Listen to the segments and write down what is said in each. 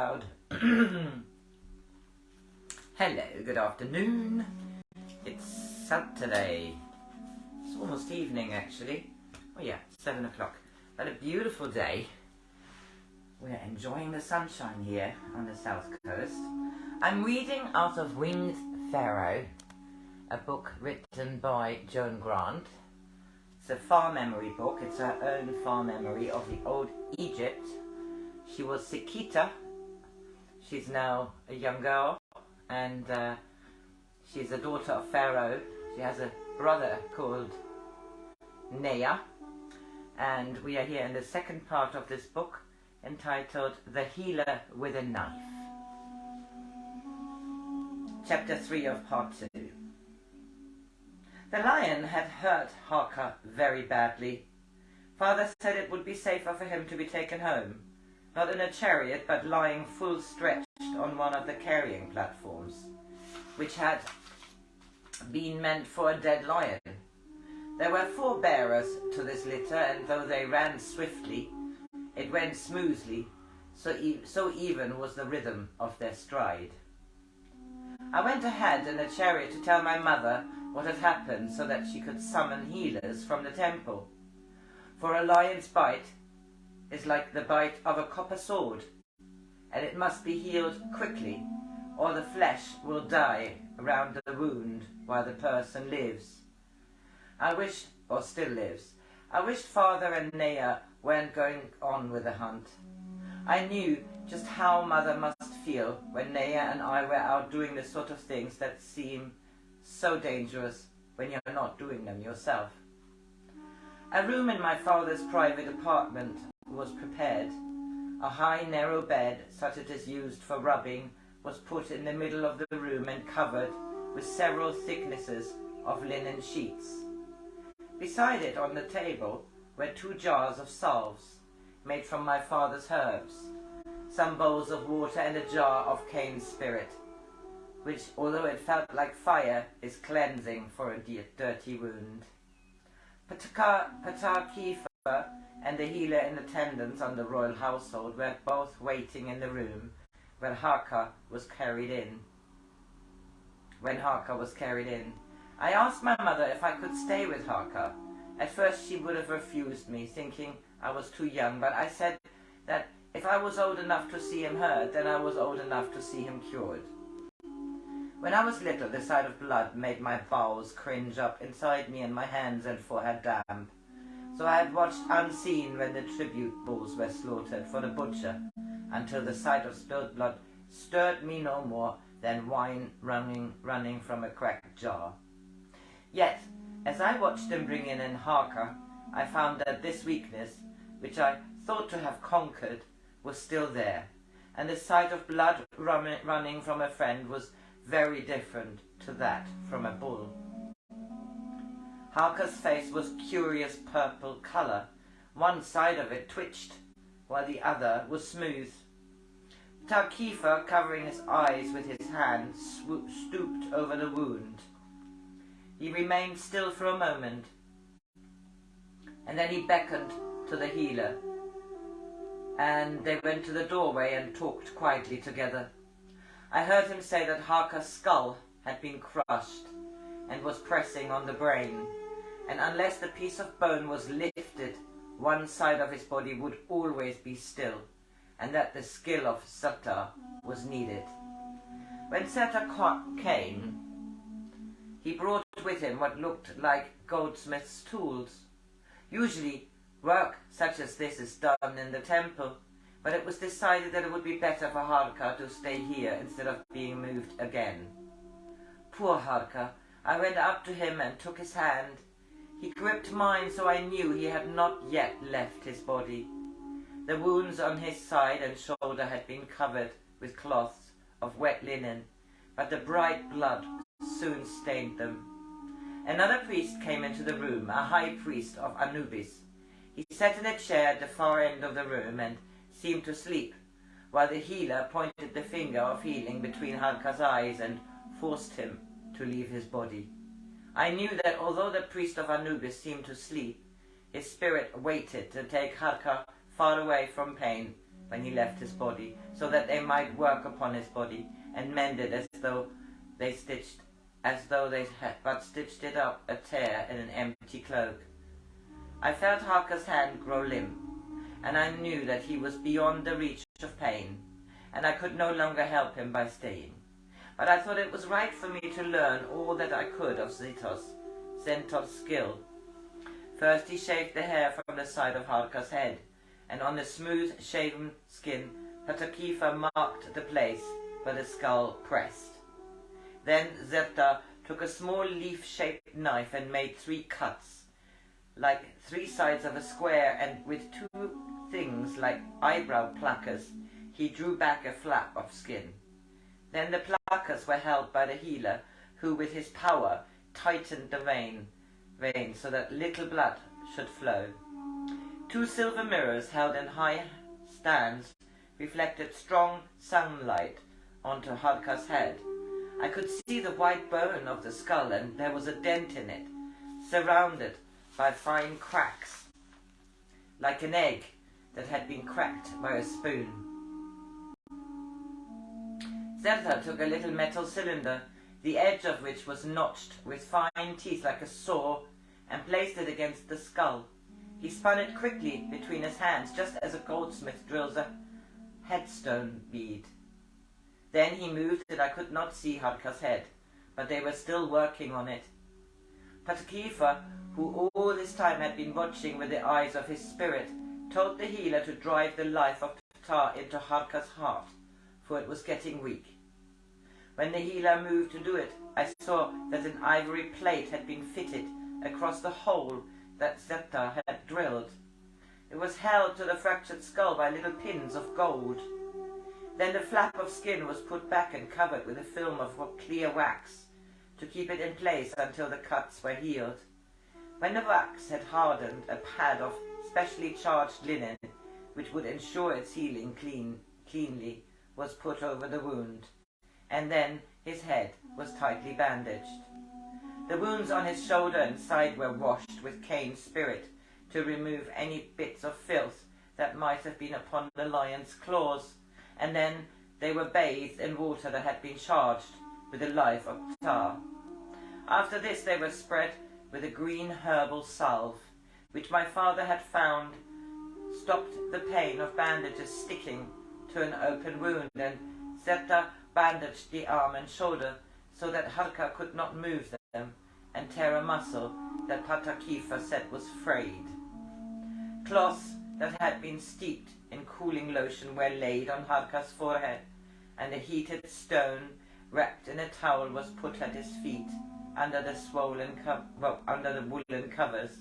loud. Hello, good afternoon. It's Saturday. It's almost evening actually. Oh yeah, 7 o'clock. But a beautiful day. We're enjoying the sunshine here on the south coast. I'm reading out of Winged Pharaoh, a book written by Joan Grant. It's a far memory book. It's her own far memory of the old Egypt. She was Sikita. She's now a young girl, and she's the daughter of Pharaoh. She has a brother called Nea, and we are here in the second part of this book entitled The Healer with a Knife. Chapter 3 of part 2. The lion had hurt Harka very badly. Father said it would be safer for him to be taken home, not in a chariot, but lying full stretched on one of the carrying platforms, which had been meant for a dead lion. There were 4 bearers to this litter, and though they ran swiftly, it went smoothly, so even was the rhythm of their stride. I went ahead in a chariot to tell my mother what had happened so that she could summon healers from the temple. For a lion's bite is like the bite of a copper sword, and it must be healed quickly, or the flesh will die around the wound while the person lives. Still lives. I wished Father and Nea weren't going on with the hunt. I knew just how Mother must feel when Nea and I were out doing the sort of things that seem so dangerous when you're not doing them yourself. A room in my father's private apartment was prepared. A high, narrow bed, such as is used for rubbing, was put in the middle of the room and covered with several thicknesses of linen sheets. Beside it on the table were 2 jars of salves, made from my father's herbs, some bowls of water and a jar of cane spirit, which, although it felt like fire, is cleansing for a dirty wound. Preoccupied and the healer in attendance on the royal household were both waiting in the room when Harka was carried in. I asked my mother if I could stay with Harka. At first she would have refused me, thinking I was too young, but I said that if I was old enough to see him hurt, then I was old enough to see him cured. When I was little, the sight of blood made my bowels cringe up inside me and my hands and forehead damp. So I had watched unseen when the tribute bulls were slaughtered for the butcher, until the sight of spilled blood stirred me no more than wine running from a cracked jar. Yet, as I watched them bring in Harka, I found that this weakness, which I thought to have conquered, was still there, and the sight of blood running from a friend was very different to that from a bull. Harka's face was curious purple colour. One side of it twitched, while the other was smooth. Tarkifa, covering his eyes with his hand, stooped over the wound. He remained still for a moment, and then he beckoned to the healer, and they went to the doorway and talked quietly together. I heard him say that Harka's skull had been crushed and was pressing on the brain, and unless the piece of bone was lifted, one side of his body would always be still, and that the skill of Sata was needed. When Sata came, he brought with him what looked like goldsmith's tools. Usually, work such as this is done in the temple, but it was decided that it would be better for Harka to stay here instead of being moved again. Poor Harka! I went up to him and took his hand. He gripped mine, so I knew he had not yet left his body. The wounds on his side and shoulder had been covered with cloths of wet linen, but the bright blood soon stained them. Another priest came into the room, a high priest of Anubis. He sat in a chair at the far end of the room and seemed to sleep, while the healer pointed the finger of healing between Harka's eyes and forced him to leave his body. I knew that although the priest of Anubis seemed to sleep, his spirit waited to take Harka far away from pain, when he left his body, so that they might work upon his body and mend it as though they had but stitched it up a tear in an empty cloak. I felt Harker's hand grow limp, and I knew that he was beyond the reach of pain, and I could no longer help him by staying. But I thought it was right for me to learn all that I could of Zentos' skill. First he shaved the hair from the side of Harker's head, and on the smooth shaven skin Patakifa marked the place where the skull pressed. Then Zepta took a small leaf-shaped knife and made 3 cuts, like 3 sides of a square, and with 2 things like eyebrow pluckers, he drew back a flap of skin. Then the pluckers were held by the healer, who with his power tightened the vein so that little blood should flow. 2 silver mirrors held in high stands reflected strong sunlight onto Harker's head. I could see the white bone of the skull, and there was a dent in it, surrounded by fine cracks, like an egg that had been cracked by a spoon. Zerta took a little metal cylinder, the edge of which was notched with fine teeth like a saw, and placed it against the skull. He spun it quickly between his hands, just as a goldsmith drills a headstone bead. Then he moved that I could not see Harker's head, but they were still working on it. Patakifa, who all this time had been watching with the eyes of his spirit, told the healer to drive the life of Ptah into Harker's heart, for it was getting weak. When the healer moved to do it, I saw that an ivory plate had been fitted across the hole that Zepta had drilled. It was held to the fractured skull by little pins of gold. Then the flap of skin was put back and covered with a film of clear wax to keep it in place until the cuts were healed. When the wax had hardened, a pad of specially charged linen, which would ensure its healing cleanly, was put over the wound, and then his head was tightly bandaged. The wounds on his shoulder and side were washed with cane spirit to remove any bits of filth that might have been upon the lion's claws, and then they were bathed in water that had been charged with the life of Ptah. After this they were spread with a green herbal salve, which my father had found stopped the pain of bandages sticking to an open wound, and Zepta bandaged the arm and shoulder so that Harka could not move them and tear a muscle that Patakifa said was frayed. Cloths that had been steeped in cooling lotion were laid on Harka's forehead, and a heated stone wrapped in a towel was put at his feet under the woolen covers.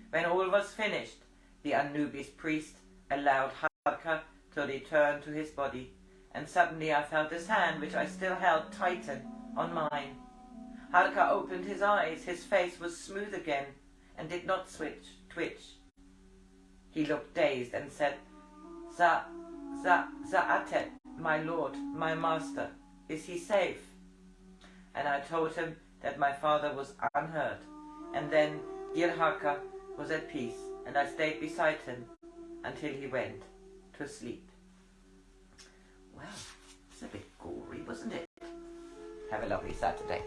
When all was finished, the Anubis priest allowed Harka to return to his body, and suddenly I felt his hand, which I still held, tighten on mine. Harka opened his eyes. His face was smooth again and did not twitch. He looked dazed and said, Za'atet, my lord, my master, is he safe? And I told him that my father was unhurt, and then dear Harka was at peace, and I stayed beside him until he went to sleep. Well, it's a bit gory, wasn't it? Have a lovely Saturday.